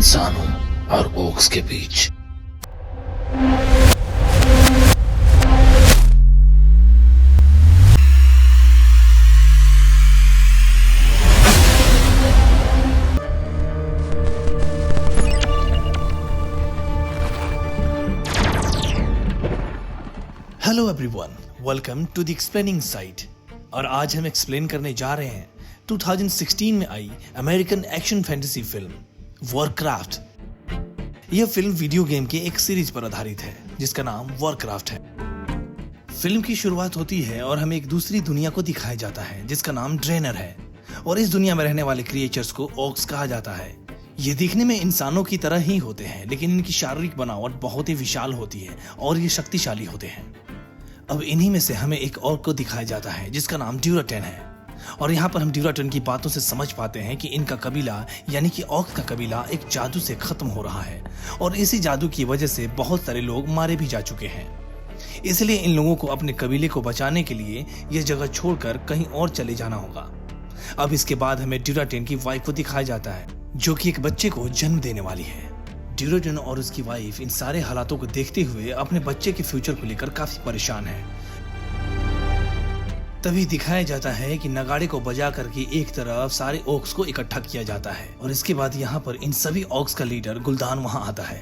इंसानों और ओक्स के बीच। Hello everyone, welcome to the explaining site. और आज हम एक्सप्लेन करने जा रहे हैं 2016 में आई American action fantasy film Warcraft. यह फिल्म वीडियो गेम के एक सीरीज पर आधारित है जिसका नाम वॉरक्राफ्ट है। फिल्म की शुरुआत होती है और हमें एक दूसरी दुनिया को दिखाया जाता है जिसका नाम ड्रेनर है। और इस दुनिया में रहने वाले क्रिएचर्स को ऑक्स कहा जाता है। ये दिखने में इंसानों की तरह ही होते हैं, लेकिन इनकी शारीरिक बनावट बहुत ही विशाल होती है और ये शक्तिशाली होते हैं। अब इन्हीं में से हमें एक और को दिखाया जाता है जिसका नाम ड्यूराटेन है। और यहाँ पर हम ड्यूराटेन की बातों से समझ पाते हैं कि इनका कबीला यानी कि ऑक्स का कबीला एक जादू से खत्म हो रहा है और इसी जादू की वजह से बहुत सारे लोग मारे भी जा चुके हैं। इसलिए इन लोगों को अपने कबीले को बचाने के लिए यह जगह छोड़कर कहीं और चले जाना होगा। अब इसके बाद हमें ड्यूराटेन की वाइफ को दिखाया जाता है जो कि एक बच्चे को जन्म देने वाली है। ड्यूराटेन और उसकी वाइफ इन सारे हालातों को देखते हुए अपने बच्चे के फ्यूचर को लेकर काफी परेशान है। तभी दिखाया जाता है कि नगाड़े को बजा करके एक तरफ सारे ऑक्स को इकट्ठा किया जाता है और इसके बाद यहाँ पर इन सभी ऑक्स का लीडर गुलदान वहां आता है।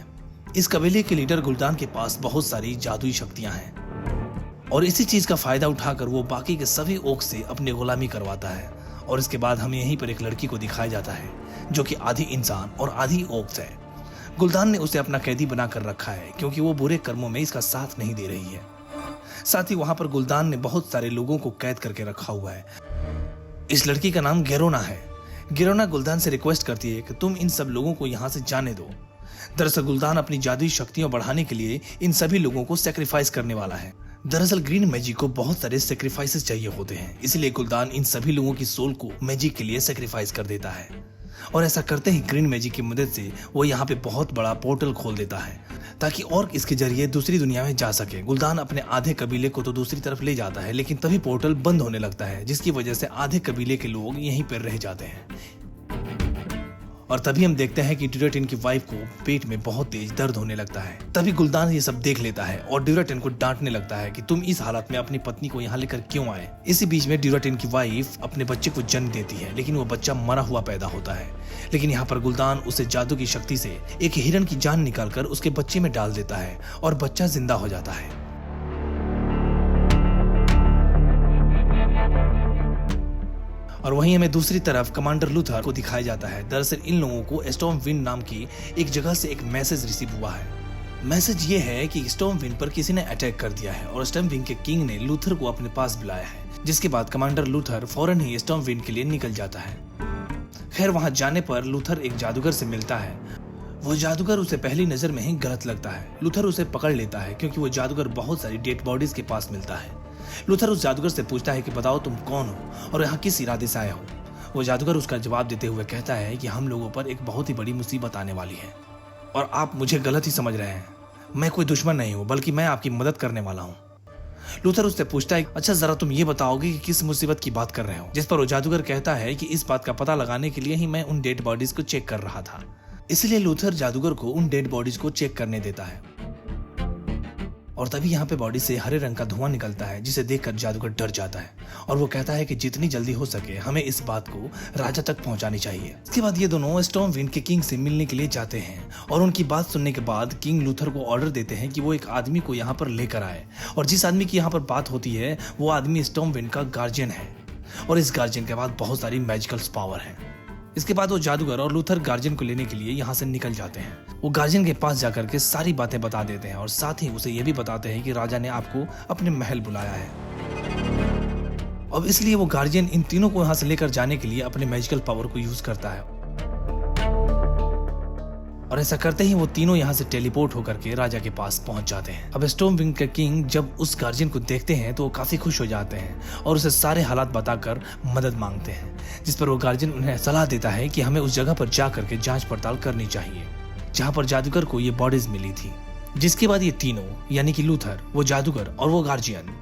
इस कबीले के लीडर गुलदान के पास बहुत सारी जादुई शक्तियां हैं और इसी चीज का फायदा उठाकर वो बाकी के सभी ऑक्स से अपनी गुलामी करवाता है। और इसके बाद हमें यहीं पर एक लड़की को दिखाया जाता है जो कि आधी इंसान और आधी ऑक्स है। गुलदान ने उसे अपना कैदी बनाकर रखा है क्योंकि वो बुरे कर्मों में इसका साथ नहीं दे रही है। साथ ही वहां पर गुलदान ने बहुत सारे लोगों को कैद करके रखा हुआ है। इस लड़की का नाम गेरोना है। गेरोना गुलदान से रिक्वेस्ट करती है कि तुम इन सब लोगों को यहाँ से जाने दो। दरअसल गुलदान अपनी जादुई शक्तियां बढ़ाने के लिए इन सभी लोगों को सेक्रीफाइस करने वाला है। दरअसल ग्रीन मैजिक को बहुत सारे सेक्रीफाइसेस चाहिए होते हैं, इसलिए गुलदान इन सभी लोगों की सोल को मैजिक के लिए सेक्रीफाइस कर देता है। और ऐसा करते ही ग्रीन मैजिक की मदद से वो यहाँ पे बहुत बड़ा पोर्टल खोल देता है ताकि और इसके जरिए दूसरी दुनिया में जा सके। गुलदान अपने आधे कबीले को तो दूसरी तरफ ले जाता है, लेकिन तभी पोर्टल बंद होने लगता है जिसकी वजह से आधे कबीले के लोग यहीं पर रह जाते हैं। और तभी हम देखते हैं कि ड्यूराटेन की वाइफ को पेट में बहुत तेज दर्द होने लगता है। तभी गुलदान ये सब देख लेता है और ड्यूराटेन को डांटने लगता है कि तुम इस हालत में अपनी पत्नी को यहाँ लेकर क्यों आए। इसी बीच में ड्यूराटेन की वाइफ अपने बच्चे को जन्म देती है, लेकिन वो बच्चा मरा हुआ पैदा होता है। लेकिन यहाँ पर गुलदान उसे जादू की शक्ति से एक हिरन की जान निकालकर उसके बच्चे में डाल देता है और बच्चा जिंदा हो जाता है। और वहीं हमें दूसरी तरफ कमांडर लूथर को दिखाया जाता है। दरअसल इन लोगों को स्टॉर्म विंड नाम की एक जगह से एक मैसेज रिसीव हुआ है। मैसेज ये है कि स्टॉर्म विंड पर किसी ने अटैक कर दिया है और स्टॉर्म विंड के किंग ने लूथर को अपने पास बुलाया है, जिसके बाद कमांडर लूथर फौरन ही स्टॉर्म विंड के लिए निकल जाता है। खैर वहां जाने पर लूथर एक जादूगर से मिलता है। वो जादूगर उसे पहली नजर में ही गलत लगता है। लूथर उसे पकड़ लेता है क्योंकि वो जादूगर बहुत सारी डेड बॉडीज के पास मिलता है। लूथर उस जादूगर से पूछता है कि बताओ तुम कौन हो और यहाँ किस इरादे से आए हो। वो जादूगर उसका जवाब देते हुए कहता है कि हम लोगों पर एक बहुत ही बड़ी मुसीबत आने वाली है और आप मुझे गलत ही समझ रहे हैं। मैं कोई दुश्मन नहीं हूँ, बल्कि मैं आपकी मदद करने वाला हूँ। लूथर उससे पूछता है अच्छा जरा तुम ये बताओगे कि किस मुसीबत की बात कर रहे हो। जिस पर वो जादूगर कहता है कि इस बात का पता लगाने के लिए ही मैं उन डेड बॉडीज को चेक कर रहा था। इसलिए लूथर जादूगर को उन डेड बॉडीज को चेक करने देता है और तभी यहाँ पे बॉडी से हरे रंग का धुआं निकलता है, जिसे देखकर जादूगर डर जाता है और वो कहता है कि जितनी जल्दी हो सके हमें इस बात को राजा तक पहुंचानी चाहिए। इसके बाद ये दोनों स्टॉर्म विंड के किंग से मिलने के लिए जाते हैं और उनकी बात सुनने के बाद किंग लूथर को ऑर्डर देते हैं कि वो एक आदमी को यहाँ पर लेकर आए। और जिस आदमी की यहाँ पर बात होती है वो आदमी स्टॉर्म विंड का गार्जियन है और इस गार्जियन के बाद बहुत सारी मैजिकल पावर है। इसके बाद वो जादूगर और लूथर गार्जियन को लेने के लिए यहाँ से निकल जाते हैं। वो गार्जियन के पास जाकर के सारी बातें बता देते हैं और साथ ही उसे ये भी बताते हैं कि राजा ने आपको अपने महल बुलाया है। अब इसलिए वो गार्जियन इन तीनों को यहाँ से लेकर जाने के लिए अपने मैजिकल पावर को यूज करता है और ऐसा करते ही वो तीनों यहाँ से टेलीपोर्ट होकर के राजा के पास पहुंच जाते हैं। अब स्टॉर्म विंड के किंग जब उस गार्जियन को देखते हैं तो वो काफी खुश हो जाते हैं और उसे सारे हालात बताकर मदद मांगते हैं, जिस पर वो गार्जियन उन्हें सलाह देता है कि हमें उस जगह पर जा करके जांच पड़ताल करनी चाहिए जहाँ पर जादूगर को ये बॉडीज मिली थी। जिसके बाद ये तीनों यानी कि लूथर, वो जादूगर और वो गार्जियन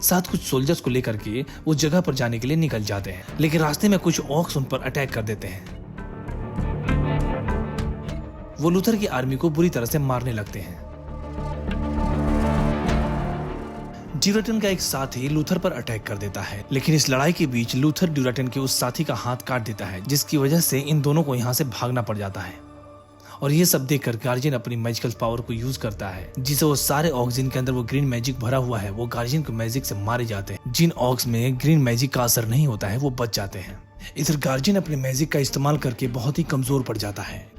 साथ कुछ सोल्जर्स को लेकर के उस जगह पर जाने के लिए निकल जाते हैं, लेकिन रास्ते में कुछ ऑक्स उन पर अटैक कर देते हैं। वो लूथर की आर्मी को बुरी तरह से मारने लगते हैं। ड्यूराटन का एक साथी लूथर पर अटैक कर देता है, लेकिन इस लड़ाई के बीच लूथर ड्यूराटन के उस साथी का हाथ काट देता है, जिसकी वजह से इन दोनों को यहाँ से भागना पड़ जाता है। और ये सब देखकर गार्जियन अपनी मैजिकल पावर को यूज करता है, जिसे वो सारे ऑक्स जिनके अंदर वो ग्रीन मैजिक भरा हुआ है वो गार्जियन को मैजिक से मारे जाते हैं। जिन ऑक्स में ग्रीन मैजिक का असर नहीं होता है वो बच जाते हैं। इधर गार्जियन अपने मैजिक का इस्तेमाल करके बहुत ही कमजोर पड़ जाता है।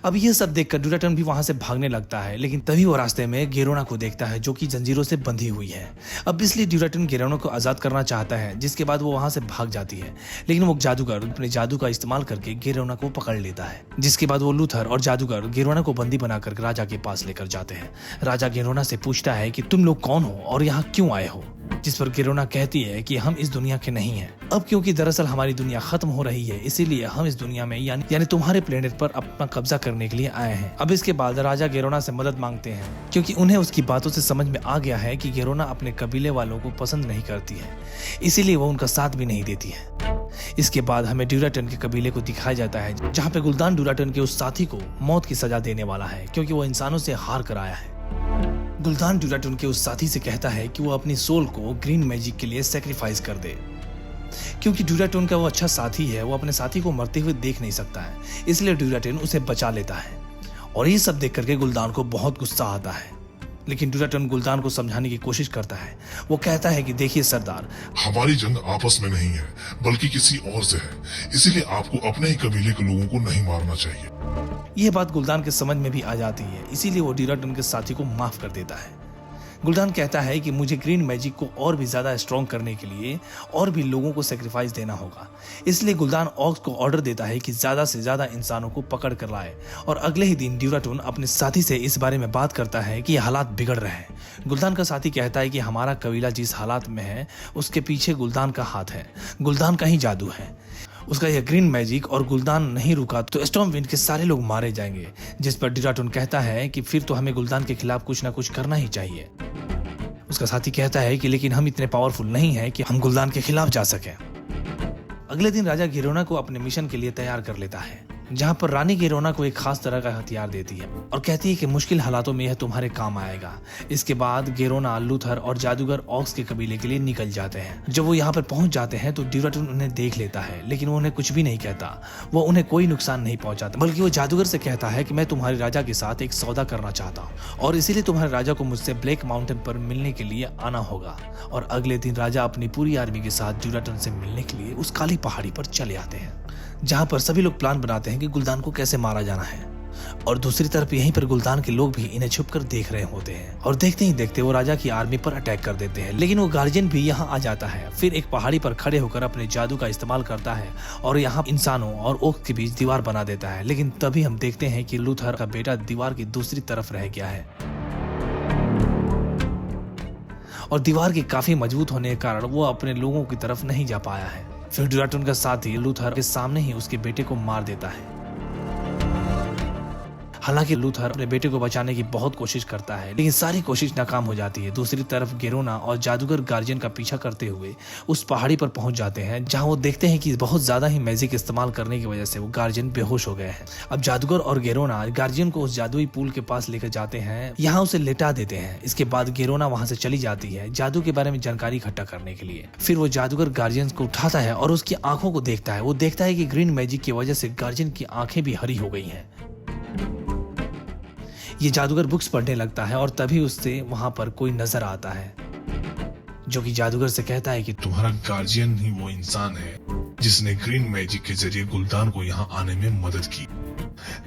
अब ये सब देखकर ड्यूराटन भी वहां से भागने लगता है, लेकिन तभी वो रास्ते में गेरोना को देखता है जो कि जंजीरों से बंधी हुई है। अब इसलिए ड्यूराटन गेरोना को आजाद करना चाहता है, जिसके बाद वो वहां से भाग जाती है, लेकिन वो जादूगर अपने जादू का इस्तेमाल करके गेरोना को पकड़ लेता है। जिसके बाद वो लूथर और जादूगर गेरोना को बंदी बनाकर राजा के पास लेकर जाते हैं। राजा गेरोना से पूछता है कि तुम लोग कौन हो और यहाँ क्यों आए हो, जिस पर गेरोना कहती है कि हम इस दुनिया के नहीं हैं। अब क्योंकि दरअसल हमारी दुनिया खत्म हो रही है, इसीलिए हम इस दुनिया में यानी तुम्हारे प्लेनेट पर अपना कब्जा करने के लिए आए हैं। अब इसके बाद राजा गेरोना से मदद मांगते हैं, क्योंकि उन्हें उसकी बातों से समझ में आ गया है कि गेरोना अपने कबीले वालों को पसंद नहीं करती है, इसीलिए वो उनका साथ भी नहीं देती है। इसके बाद हमें ड्यूराटन के कबीले को दिखाया जाता है, जहाँ पे गुल्दान ड्यूराटन के उस साथी को मौत की सजा देने वाला है, क्योंकि वो इंसानों से हार कर आया है। गुल्दान ड्यूराटन के उस साथी से कहता है कि वो अपनी सोल को ग्रीन मैजिक के लिए सैक्रिफाइस कर दे, क्योंकि ड्यूराटन का वो अच्छा साथी है, वो अपने साथी को मरते हुए देख नहीं सकता है, इसलिए ड्यूराटन उसे बचा लेता है। और ये सब देख करके गुल्दान को बहुत गुस्सा आता है, लेकिन ड्यूराटन गुल्दान को समझाने की कोशिश करता है। वो कहता है कि देखिए सरदार, हमारी जंग आपस में नहीं है बल्कि किसी और से है, इसीलिए आपको अपने ही कबीले के लोगों को नहीं मारना चाहिए। यह बात गुल्दान के समझ में भी आ जाती है, इसीलिए वो ड्यूराटन के साथी को माफ कर देता है। गुल्दान कहता है कि मुझे ग्रीन मैजिक को और भी ज्यादा स्ट्रॉन्ग करने के लिए और भी लोगों को सेक्रीफाइस देना होगा, इसलिए गुल्दान ऑक्स को ऑर्डर देता है कि ज्यादा से ज्यादा इंसानों को पकड़ कर लाए। और अगले ही दिन ड्यूराटन अपने साथी से इस बारे में बात करता है कि हालात बिगड़ रहे हैं। गुल्दान का साथी कहता है कि हमारा कबीला जिस हालात में है उसके पीछे गुल्दान का हाथ है, गुल्दान का ही जादू है, उसका यह ग्रीन मैजिक, और गुल्दान नहीं रुका तो स्टॉर्म विंड के सारे लोग मारे जाएंगे। जिस पर ड्यूराटन कहता है कि फिर तो हमें गुल्दान के खिलाफ कुछ ना कुछ करना ही चाहिए। उसका साथी कहता है कि लेकिन हम इतने पावरफुल नहीं हैं कि हम गुल्दान के खिलाफ जा सकें। अगले दिन राजा गेरोना को अपने मिशन के लिए तैयार कर लेता है, जहां पर रानी गेरोना को एक खास तरह का हथियार देती है और कहती है कि मुश्किल हालातों में यह तुम्हारे काम आएगा। इसके बाद गेरोना, लूथर और जादूगर ऑक्स के कबीले के लिए निकल जाते हैं। जब वो यहाँ पर पहुंच जाते हैं तो ड्यूराटन उन्हें देख लेता है, लेकिन वो उन्हें कुछ भी नहीं कहता। वो उन्हें कोई नुकसान नहीं पहुंचाता, बल्कि वो जादूगर से कहता है कि मैं तुम्हारे राजा के साथ एक सौदा करना चाहता हूँ और इसीलिए तुम्हारे राजा को मुझसे ब्लैक माउंटेन पर मिलने के लिए आना होगा। और अगले दिन राजा अपनी पूरी आर्मी के साथ ड्यूराटन से मिलने के लिए उस काली पहाड़ी पर चले आते हैं, जहां पर सभी लोग प्लान बनाते हैं कि गुल्दान को कैसे मारा जाना है। और दूसरी तरफ यहीं पर गुल्दान के लोग भी इन्हें छुपकर देख रहे होते हैं और देखते ही देखते वो राजा की आर्मी पर अटैक कर देते हैं। लेकिन वो गार्जियन भी यहाँ आ जाता है, फिर एक पहाड़ी पर खड़े होकर अपने जादू का इस्तेमाल करता है और यहाँ इंसानों और ओक के बीच दीवार बना देता है। लेकिन तभी हम देखते हैं कि लूथर का बेटा दीवार की दूसरी तरफ रह गया है और दीवार के काफी मजबूत होने के कारण वो अपने लोगों की तरफ नहीं जा पाया है। फिर ड्यूराटन का साथी लूथर के सामने ही उसके बेटे को मार देता है। हालांकि लूथर अपने बेटे को बचाने की बहुत कोशिश करता है, लेकिन सारी कोशिश नाकाम हो जाती है। दूसरी तरफ गेरोना और जादूगर गार्जियन का पीछा करते हुए उस पहाड़ी पर पहुंच जाते हैं, जहां वो देखते हैं कि बहुत ज्यादा ही मैजिक इस्तेमाल करने की वजह से वो गार्जियन बेहोश हो गए हैं। अब जादूगर और गेरोना गार्जियन को उस जादुई पुल के पास लेकर जाते हैं, यहाँ उसे लेटा देते हैं। इसके बाद गेरोना वहां से चली जाती है जादू के बारे में जानकारी इकट्ठा करने के लिए। फिर वो जादूगर गार्जियन को उठाता है और उसकी आंखों को देखता है। वो देखता है कि ग्रीन मैजिक की वजह से गार्जियन की आंखें भी हरी हो गई हैं। ये जादूगर बुक्स पढ़ने लगता है और तभी उससे वहां पर कोई नजर आता है, जो कि जादूगर से कहता है कि तुम्हारा गार्जियन ही वो इंसान है जिसने ग्रीन मैजिक के जरिए गुल्दान को यहाँ आने में मदद की,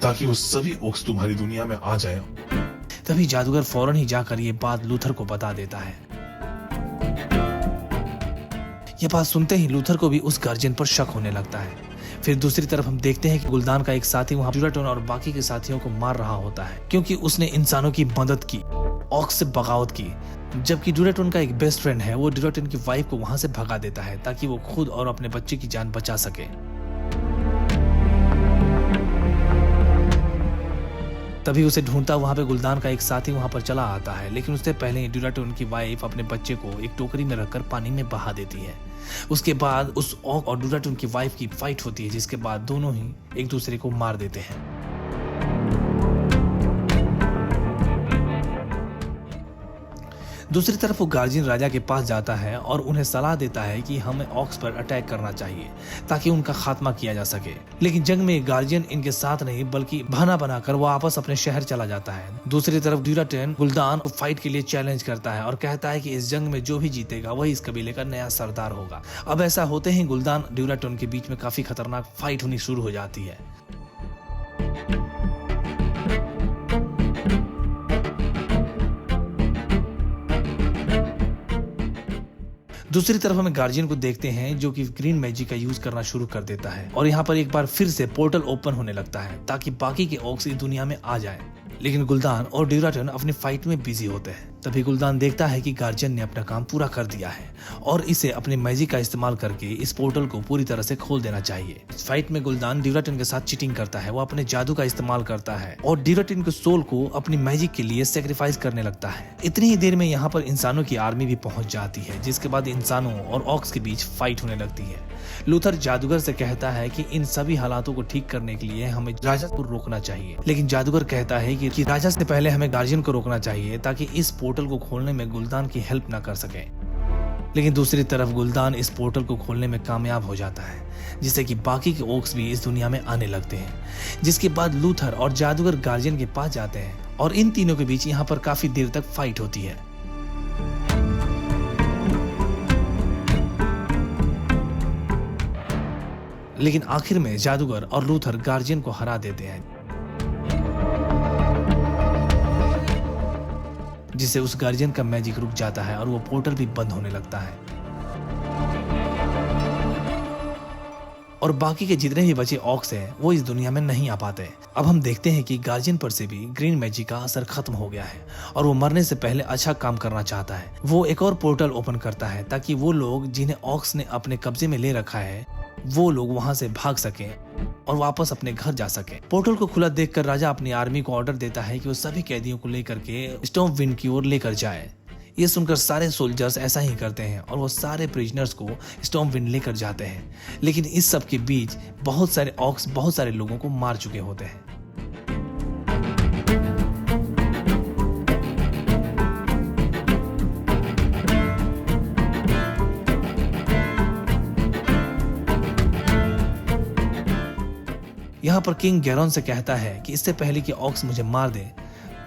ताकि वो सभी ओक्स तुम्हारी दुनिया में आ जाए। तभी जादूगर फौरन ही जाकर ये बात लूथर को बता देता है। ये बात सुनते ही लूथर को भी उस गार्जियन पर शक होने लगता है। फिर दूसरी तरफ हम देखते हैं कि गुल्दान का एक साथी वहां ड्यूराटन और बाकी के साथियों को मार रहा होता है, क्योंकि उसने इंसानों की मदद की, ऑक्स से बगावत की। जबकि ड्यूराटन का एक बेस्ट फ्रेंड है, वो ड्यूराटन की वाइफ को वहां से भगा देता है ताकि वो खुद और अपने बच्चे की जान बचा सके। तभी उसे ढूंढता वहां पे गुल्दान का एक साथी वहां पर चला आता है, लेकिन उससे पहले ही ड्यूराटन की वाइफ अपने बच्चे को एक टोकरी में रखकर पानी में बहा देती है। उसके बाद उस ऑक और ड्यूराटन की वाइफ की फाइट होती है, जिसके बाद दोनों ही एक दूसरे को मार देते हैं। दूसरी तरफ वो गार्जियन राजा के पास जाता है और उन्हें सलाह देता है कि हमें ऑक्स पर अटैक करना चाहिए ताकि उनका खात्मा किया जा सके। लेकिन जंग में गार्जियन इनके साथ नहीं बल्कि बहाना बनाकर वो वापस अपने शहर चला जाता है। दूसरी तरफ ड्यूराटन गुल्दान को फाइट के लिए चैलेंज करता है और कहता है कि इस जंग में जो भी जीतेगा वही इस कबीले का नया सरदार होगा। अब ऐसा होते ही गुल्दान ड्यूराटन के बीच में काफी खतरनाक फाइट होनी शुरू हो जाती है। दूसरी तरफ हमें गार्जियन को देखते हैं जो कि ग्रीन मैजिक का यूज करना शुरू कर देता है और यहाँ पर एक बार फिर से पोर्टल ओपन होने लगता है ताकि बाकी के ऑक्स इस दुनिया में आ जाएं। लेकिन गुल्दान और ड्यूराटन अपनी फाइट में बिजी होते हैं। तभी गुल्दान देखता है कि गार्जियन ने अपना काम पूरा कर दिया है और इसे अपने मैजिक का इस्तेमाल करके इस पोर्टल को पूरी तरह से खोल देना चाहिए। इस फाइट में गुल्दान ड्यूराटन के साथ चीटिंग करता है। वो अपने जादू का इस्तेमाल करता है और ड्यूराटन के सोल को अपनी मैजिक के लिए सेक्रीफाइस करने लगता है। इतनी ही देर में यहाँ पर इंसानों की आर्मी भी पहुंच जाती है, जिसके बाद इंसानों और ऑक्स के बीच फाइट होने लगती है। लूथर जादूगर से कहता है कि इन सभी हालातों को ठीक करने के लिए हमें राजा को रोकना चाहिए, लेकिन जादूगर कहता है कि राजा से पहले हमें गार्जियन को रोकना चाहिए ताकि इस पोर्टल को खोलने में गुल्दान की हेल्प ना कर सके। लेकिन दूसरी तरफ गुल्दान इस पोर्टल को खोलने में कामयाब हो जाता है, जिससे कि बाकी के ओक्स भी इस दुनिया में आने लगते हैं। जिसके बाद लूथर और जादूगर गार्जियन के पास जाते हैं और इन तीनों के बीच यहाँ पर काफी देर तक फाइट होती है। लेकिन आखिर में जादूगर और लूथर गार्जियन को हरा देते हैं, जिससे उस गार्जियन का मैजिक रुक जाता है और वो पोर्टल भी बंद होने लगता है और बाकी के जितने भी बचे ऑक्स हैं वो इस दुनिया में नहीं आ पाते। अब हम देखते हैं कि गार्जियन पर से भी ग्रीन मैजिक का असर खत्म हो गया है और वो मरने से पहले अच्छा काम करना चाहता है। वो एक और पोर्टल ओपन करता है ताकि वो लोग जिन्हें ऑक्स ने अपने कब्जे में ले रखा है वो लोग वहां से भाग सकें और वापस अपने घर जा सके। पोर्टल को खुला देखकर राजा अपनी आर्मी को ऑर्डर देता है कि वो सभी कैदियों को लेकर के स्टॉर्म विंड की ओर लेकर जाए। ये सुनकर सारे सोल्जर्स ऐसा ही करते हैं और वो सारे प्रिजनर्स को स्टॉर्म विंड लेकर जाते हैं। लेकिन इस सब के बीच बहुत सारे ऑक्स बहुत सारे लोगों को मार चुके होते हैं। यहाँ पर किंग गैरोन से कहता है कि इससे पहले कि ऑक्स मुझे मार दे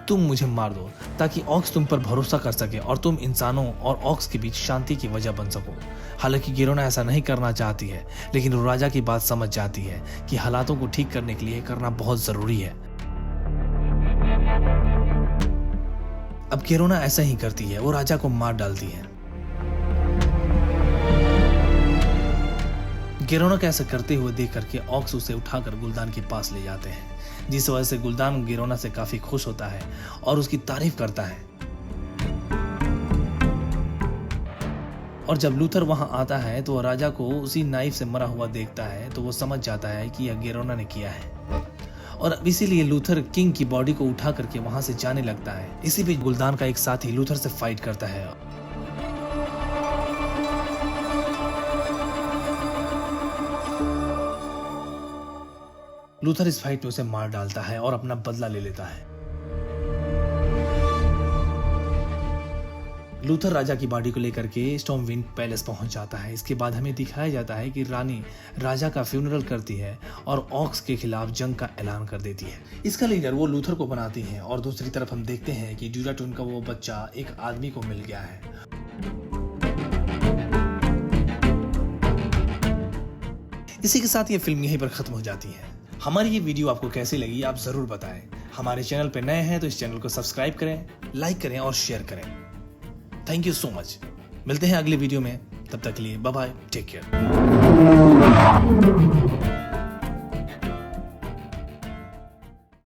तुम मुझे मार दो ताकि ऑक्स तुम पर भरोसा कर सके और तुम इंसानों और ऑक्स के बीच शांति की वजह बन सको। हालांकि गेरोना ऐसा नहीं करना चाहती है, लेकिन वो राजा की बात समझ जाती है कि हालातों को ठीक करने के लिए करना बहुत जरूरी है। अब गेरोना ऐसा ही करती है, वो राजा को मार डालती है। गेरोना का ऐसा करते हुए देख करके ऑक्स उसे उठाकर गुल्दान के पास ले जाते हैं, जिस वजह से गुल्दान गेरोना से काफी खुश होता है और उसकी तारीफ करता है। और जब लूथर वहां आता है तो वह राजा को उसी नाइफ से मरा हुआ देखता है तो वो समझ जाता है कि यह गेरोना ने किया है और इसीलिए लूथर किंग की बॉडी को उठा करके वहां से जाने लगता है। इसी बीच गुल्दान का एक साथी लूथर से फाइट करता है। लूथर इस फाइट में उसे मार डालता है और अपना बदला ले लेता है। लूथर राजा की बॉडी को लेकर के स्टॉर्म विंड पैलेस पहुंच जाता है। इसके बाद हमें दिखाया जाता है कि रानी राजा का फ्यूनरल करती है और ऑक्स के खिलाफ जंग का ऐलान कर देती है। इसका लीडर वो लूथर को बनाती है और दूसरी तरफ हम देखते हैं कि ड्यूराटन का वो बच्चा एक आदमी को मिल गया है। इसी के साथ ये फिल्म यहीं पर खत्म हो जाती है। हमारी ये वीडियो आपको कैसी लगी आप जरूर बताएं। हमारे चैनल पर नए हैं तो इस चैनल को सब्सक्राइब करें, लाइक करें और शेयर करें। Thank you so much. मिलते हैं अगले वीडियो में, तब तक के लिए बाय बाय, टेक केयर।